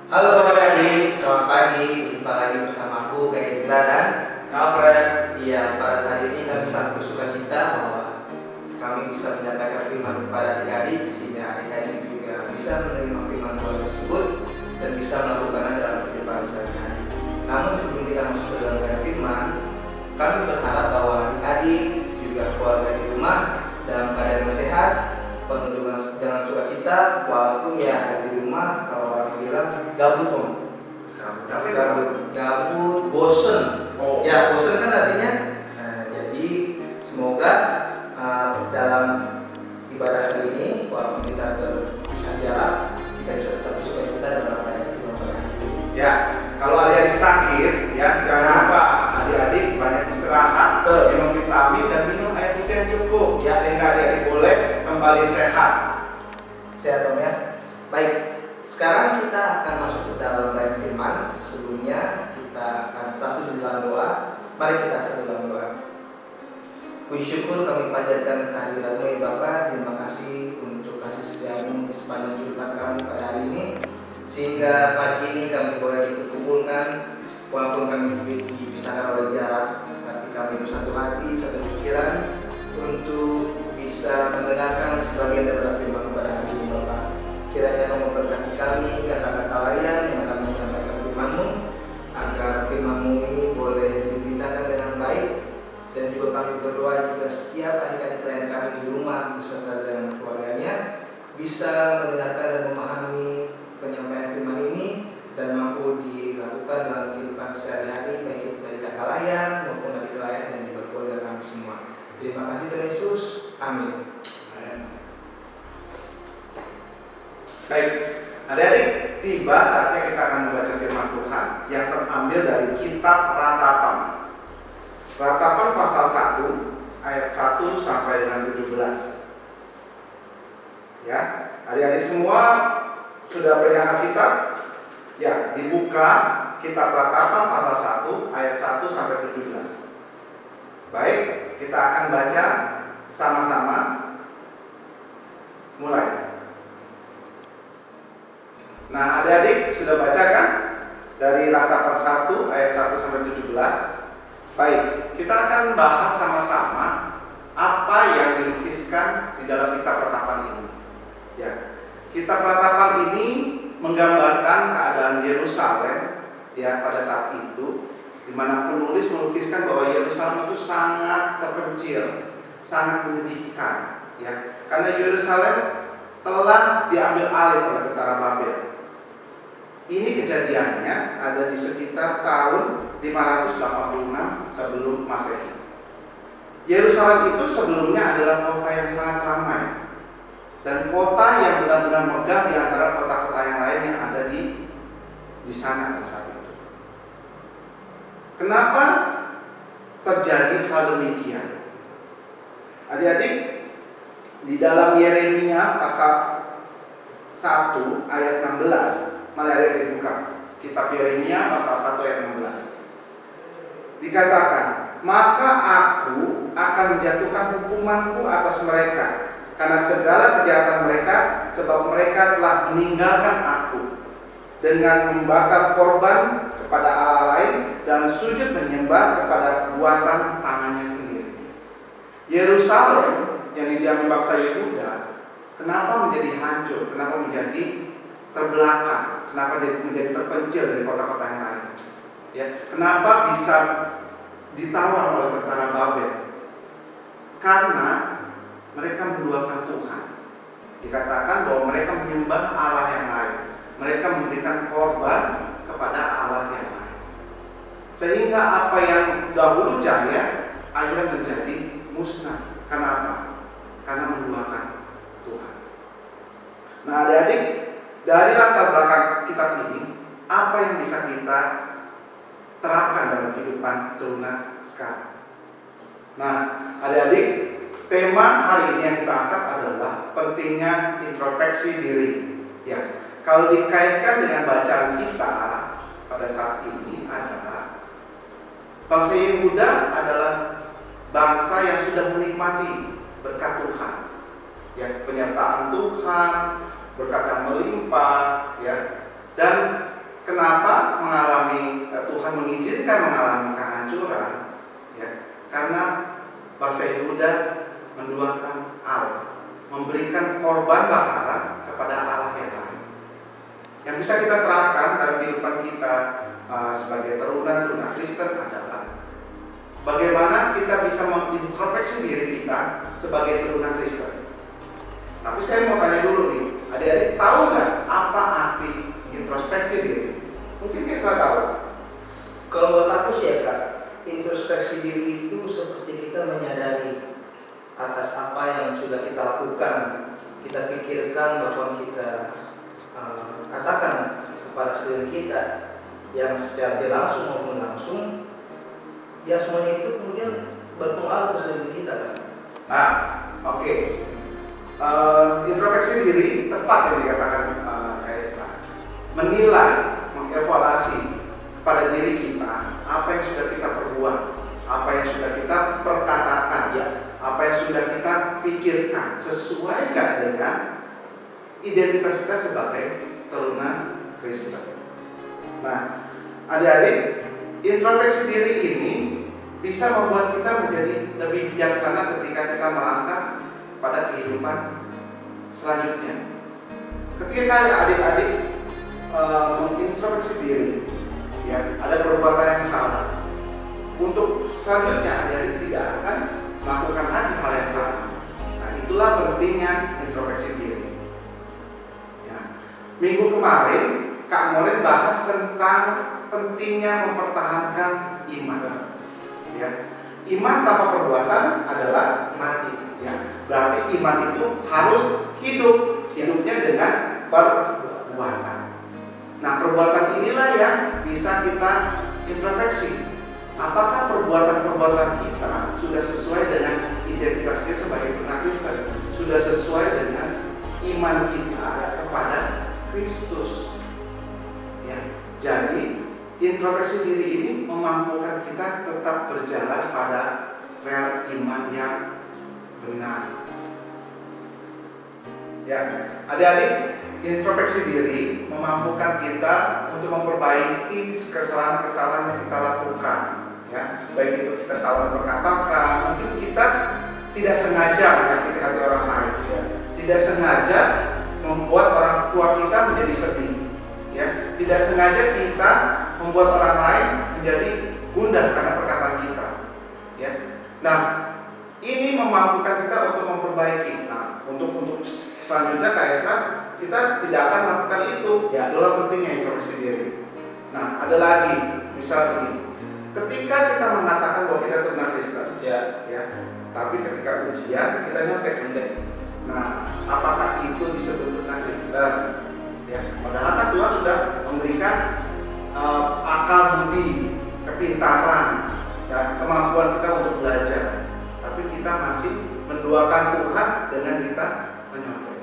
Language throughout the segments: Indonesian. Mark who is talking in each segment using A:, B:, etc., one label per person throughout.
A: Halo adik-adik, selamat pagi. Berjumpa lagi bersama aku, Kak Ezra dan Kak Fred. Iya, pada hari ini kami sangat bersuka cita bahwa kami bisa menyampaikan firman kepada adik-adik, sehingga adik-adik juga bisa menerima firman Tuhan tersebut dan bisa melakukannya dalam kehidupan sehari-hari. Namun sebelum kita masuk ke dalam firman, kami berharap bahwa adik-adik juga keluarga di rumah dalam keadaan yang sehat, penuh dengan sukacita, walaupun ya di rumah kalau orang bilang gabut om, gabut, bosen. Ya bosen kan artinya. Jadi semoga dalam ibadah hari ini, walaupun kita berpisah jarak, kita bisa tetap bersukacita dalam melayani firman Tuhan.
B: Ya, kalau adik-adik sakit, ya jangan lupa adik-adik banyak istirahat, minum vitamin dan minum air putih yang cukup, ya sehingga adik-adik boleh kembali sehat.
A: Sehat om ya. Baik, sekarang kita akan masuk ke dalam melayani firman. Sebelumnya kita akan satu di dalam doa. Mari kita satu dalam doa. Puji syukur kami panjatkan kehadirat-Mu ya Bapa. Terima kasih untuk kasih setia-Mu di sepanjang kehidupan kami pada hari ini, sehingga pagi ini kami boleh dikumpulkan, walaupun kami dipisahkan oleh jarak, tapi kami bersatu hati, satu pikiran untuk bisa mendengarkan sebagian daripada firman pada hari ini Bapak. Kiranya Kau memberkati kami kata-kata layan yang akan menyampaikan firman-Mu, agar firman-Mu ini boleh diberitakan dengan baik. Dan juga kami berdoa juga setiap adik-adik klien kami di rumah beserta dengan keluarganya bisa mendengarkan dan memahami penyampaian firman ini dan mampu dilakukan dalam kehidupan sehari-hari, baik itu dari kakak layan maupun dari layan dan juga keluarga kami semua. Terima kasih Tuhan Yesus. Amin.
B: Baik, adik-adik, tiba saatnya kita akan membaca firman Tuhan yang terambil dari kitab Ratapan. Ratapan pasal 1 ayat 1 sampai dengan 17. Ya, adik-adik semua sudah punya Alkitab? Ya, dibuka kitab Ratapan pasal 1 ayat 1 sampai 17. Baik, kita akan baca sama-sama. Mulai. Nah, adik-adik sudah baca kan? Dari Ratapan 1 ayat 1 sampai 17. Baik, kita akan bahas sama-sama apa yang dilukiskan di dalam kitab Ratapan ini. Ya, kitab Ratapan ini menggambarkan keadaan Yerusalem ya pada saat itu, di mana penulis melukiskan bahwa Yerusalem itu sangat terpencil, sangat menyedihkan, ya, karena Yerusalem telah diambil alih oleh tentara Babel. Ini kejadiannya ada di sekitar tahun 586 sebelum Masehi. Yerusalem itu sebelumnya adalah kota yang sangat ramai dan kota yang benar-benar megah di antara kota-kota yang lain yang ada di sana pada saat itu. Kenapa terjadi hal demikian? Adik-adik, di dalam Yeremia pasal 1 ayat 16, mari adik dibuka. Kitab Yeremia pasal 1 ayat 16. Dikatakan, maka aku akan menjatuhkan hukumanku atas mereka karena segala kejahatan mereka, sebab mereka telah meninggalkan aku dengan membakar korban kepada Allah lain dan sujud menyembah kepada buatan tangannya sendiri. Yerusalem yang didiami bangsa Yehuda, kenapa menjadi hancur? Kenapa menjadi terbelakang? Kenapa menjadi terpencil dari kota-kota yang lain? Ya, kenapa bisa ditawan oleh tentara Babel? Karena mereka menduakan Tuhan. Dikatakan bahwa mereka menyembah Allah yang lain. Mereka memberikan korban kepada Allah yang lain. Sehingga apa yang dahulu jaya akhirnya menjadi musnah. Kenapa? Karena menduakan Tuhan. Nah, adik-adik, dari latar belakang kitab ini, apa yang bisa kita terapkan dalam kehidupan turunan sekarang? Nah, adik-adik, tema hari ini yang kita angkat adalah pentingnya introspeksi diri. Ya, kalau dikaitkan dengan bacaan kita pada saat ini adalah bangsa Yehuda adalah bangsa yang sudah menikmati berkat Tuhan. Ya, penyertaan Tuhan, berkat yang melimpah, ya. Dan mengizinkan mengalami kehancuran, ya, karena bangsa Yehuda menduakan Allah, memberikan korban bakaran kepada Allah yang lain. Yang bisa kita terapkan dalam kehidupan kita sebagai teruna Kristen adalah bagaimana kita bisa mengintrospeksi diri kita sebagai teruna Kristen. Tapi saya mau tanya dulu nih, adik-adik tahu nggak apa arti introspeksi diri? Mungkin kita tahu.
A: Kalau buat aku sih ya Kak, introspeksi diri itu seperti kita menyadari atas apa yang sudah kita lakukan, kita pikirkan, bahwa kita katakan kepada sekeliling kita yang secara tidak langsung maupun langsung, ya semuanya itu kemudian berpengaruh ke sekeliling kita kan.
B: Nah, oke. Introspeksi diri tepat yang dikatakan Kaisra. Menilai, mengevaluasi pada diri kita apa yang sudah kita perbuat, apa yang sudah kita perkatakan, ya, apa yang sudah kita pikirkan, sesuai nggak dengan identitas kita sebagai teruna Kristen. Nah, adik-adik, introspeksi diri ini bisa membuat kita menjadi lebih bijaksana ketika kita melangkah pada kehidupan selanjutnya. Ketika adik-adik mengintrospeksi diri, ya, ada perbuatan yang salah, untuk selanjutnya adik-adik tidak akan melakukan lagi hal yang sama. Nah, itulah pentingnya introspeksi diri. Ya. Minggu kemarin Kak Morin bahas tentang pentingnya mempertahankan iman. Ya. Iman tanpa perbuatan adalah mati. Ya. Berarti iman itu harus hidupnya dengan perbuatan. Nah, perbuatan inilah yang bisa kita introspeksi. Apakah perbuatan-perbuatan kita sudah sesuai dengan identitas kita sebagai teruna Kristen? Sudah sesuai dengan iman kita kepada Kristus. Ya. Jadi, introspeksi diri ini memampukan kita tetap berjalan pada rel iman yang benar. Ya, adik-adik, introspeksi diri memampukan kita untuk memperbaiki kesalahan-kesalahan yang kita lakukan. Ya, baik itu kita salah berkata, mungkin kita tidak sengaja menyakiti hati orang lain, ya. Tidak sengaja membuat orang tua kita menjadi sedih, ya. Tidak sengaja kita membuat orang lain menjadi gundah karena perkataan kita, ya. Nah, ini memampukan kita untuk memperbaiki. Nah, untuk selanjutnya Kaisra, kita tidak akan melakukan itu. Ya, itulah pentingnya introspeksi diri. Nah, ada lagi, misal ini. Ketika kita mengatakan bahwa kita teruna Kristen, ya, tapi ketika ujian kita nyontek. Nah, apakah itu disebut teruna Kristen? Ya, padahal kan Tuhan sudah memberikan akal budi, kepintaran, dan kemampuan kita untuk belajar. Tapi kita masih menduakan Tuhan dengan kita menyontek.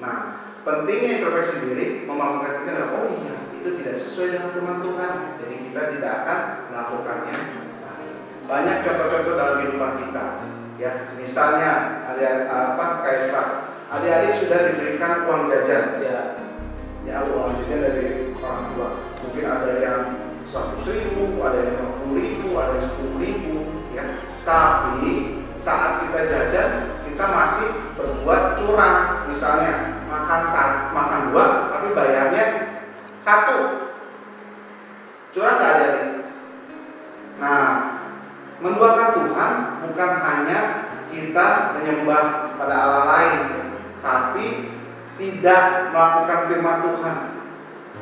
B: Nah, pentingnya introspeksi diri memampukan kita adalah, oh iya, itu tidak sesuai dengan firman Tuhan, jadi kita tidak akan melakukannya. Banyak contoh-contoh dalam kehidupan kita, ya. Misalnya ada Kaisra, adik-adik sudah diberikan uang jajan, ya uang jajan dari orang tua. Mungkin ada yang 100.000, ada yang 50.000, ada yang 10.000, ya. Tapi saat kita jajan, kita masih berbuat curang. Misalnya makan 2, tapi bayarnya 1. Curang nggak ada? Nah, menduakan Tuhan bukan hanya kita menyembah pada Allah lain, tapi tidak melakukan firman Tuhan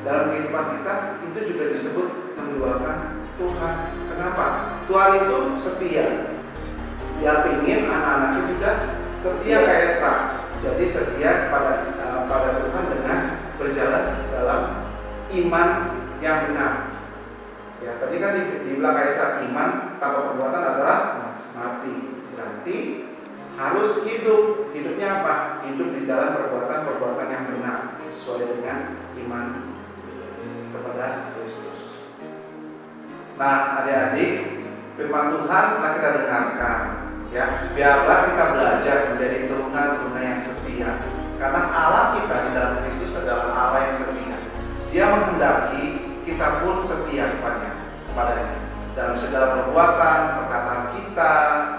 B: dalam kehidupan kita, itu juga disebut menduakan Tuhan. Kenapa? Tuhan itu setia. Dia ingin anak-anaknya juga setia kayak Esta. Jadi setia pada Tuhan dengan berjalan dalam iman yang benar. Ya, tadi kan dibilang kayak Esta, iman tanpa perbuatan adalah mati. Berarti harus hidup. Hidupnya apa? Hidup di dalam perbuatan-perbuatan yang benar sesuai dengan iman kepada Kristus. Nah, adik-adik, firman Tuhan telah kita dengarkan. Ya, biarlah kita belajar menjadi teruna-teruna yang setia. Karena Allah kita di dalam Kristus adalah Allah yang setia. Dia menghendaki kita pun setia kepadanya. kepadanya. Dalam segala perbuatan, perkataan kita,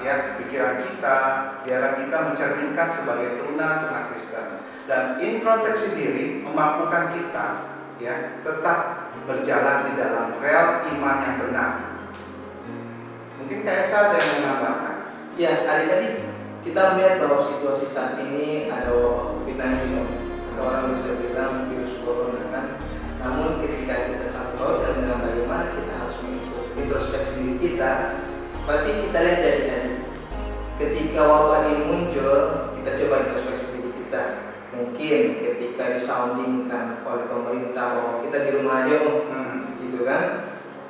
B: ya, pikiran kita, biarlah kita mencerminkan sebagai teruna Kristen. Dan introspeksi diri memampukan kita, ya, tetap berjalan di dalam real iman yang benar. Mungkin kayak saja yang menambahkan.
A: Ya, adik-adik, kita melihat bahwa situasi saat ini ada wabah COVID-19 atau orang bisa bilang virus corona kan. Namun ketika kita sangkut dengan bagaimana kita harus introspeksi diri kita, berarti kita lihat dari ketika wabah ini muncul, kita coba introspeksi diri kita. Mungkin ketika disoundingkan oleh pemerintah bahwa kita di rumah aja, gitu kan.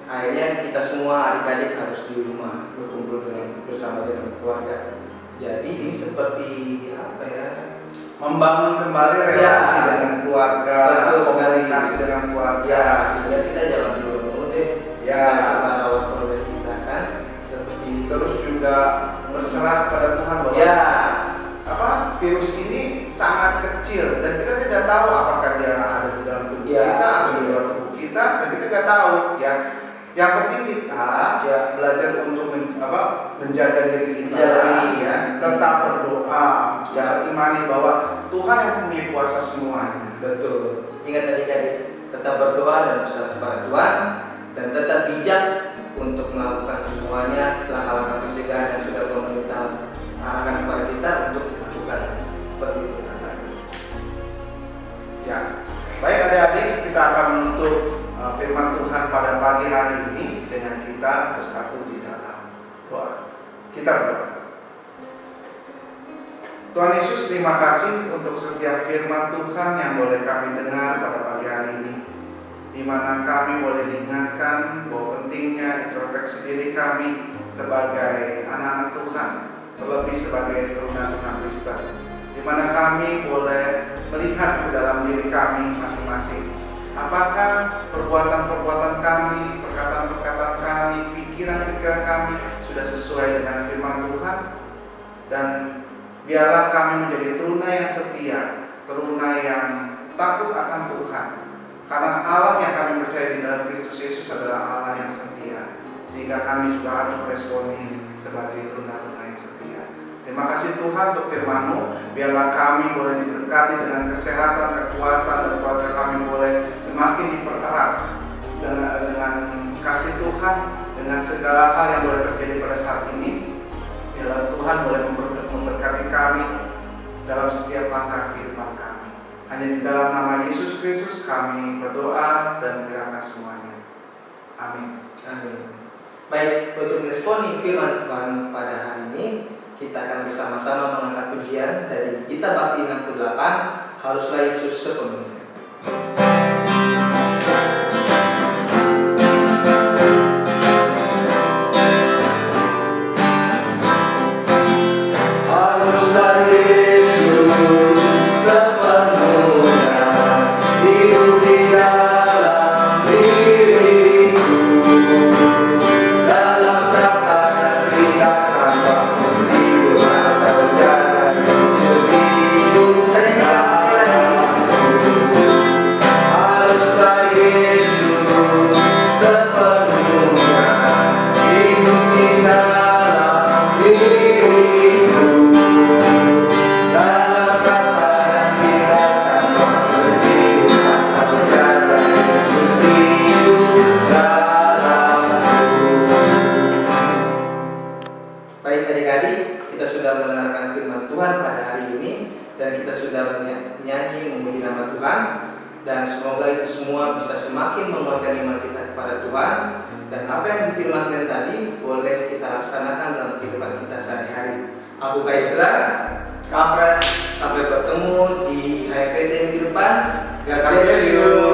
A: Akhirnya kita semua adik-adik harus di rumah berkumpul bersama dengan keluarga. Jadi ini seperti apa ya?
B: Membangun kembali relasi dengan keluarga, komunikasi dengan keluarga.
A: Ya, sehingga kita jangan dulu deh.
B: Ya,
A: coba rawat keluarga kita kan. Seperti
B: terus juga berserah pada Tuhan bahwa virus ini sangat kecil dan kita tidak tahu apakah dia ada di dalam tubuh kita atau di luar tubuh kita, dan kita tidak tahu, ya. Yang penting kita belajar untuk menjaga diri kita, ya, tetap berdoa, ya, imani bahwa Tuhan yang punya kuasa semuanya.
A: Betul. Ingat adik-adik, tetap berdoa dan berserah kepada Tuhan, dan tetap bijak untuk melakukan semuanya langkah-langkah pencegahan yang sudah pemerintah arahkan kepada kita untuk dilakukan. Seperti itu katanya.
B: Ya, baik adik-adik, kita akan menutup firman Tuhan pada pagi hari ini dengan kita bersatu di dalam doa. Kita berdoa. Tuhan Yesus, terima kasih untuk setiap firman Tuhan yang boleh kami dengar pada pagi hari ini, di mana kami boleh diingatkan bahwa pentingnya introspeksi diri kami sebagai anak-anak Tuhan, terlebih sebagai teruna Kristen, di mana kami boleh melihat ke dalam diri kami masing-masing. Apakah perbuatan-perbuatan kami, perkataan-perkataan kami, pikiran-pikiran kami sudah sesuai dengan firman Tuhan? Dan biarlah kami menjadi teruna yang setia, teruna yang takut akan Tuhan. Karena Allah yang kami percaya di dalam Kristus Yesus adalah Allah yang setia, sehingga kami juga harus meresponi sebagai teruna-teruna yang setia. Terima kasih Tuhan untuk firman-Mu. Biarlah kami boleh diberkati dengan kesehatan, kekuatan, dan keluarga kami boleh semakin dipererat dengan kasih Tuhan, dengan segala hal yang boleh terjadi pada saat ini. Biarlah Tuhan boleh memberkati kami dalam setiap langkah kehidupan kami. Hanya di dalam nama Yesus Kristus kami berdoa dan menyerahkan semuanya. Amin.
A: Amin. Baik, untuk meresponi firman Tuhan pada hari ini, kita akan bersama-sama mengangkat pujian dari Gita Bakti 68, Haruslah Yesus Sepenuhnya. Dan semoga itu semua bisa semakin menguatkan iman kita kepada Tuhan, dan apa yang difirmankan tadi boleh kita laksanakan dalam kehidupan kita sehari-hari. Aku Kaisra,
B: Kapret,
A: sampai bertemu di HPT minggu depan.
B: God bless you.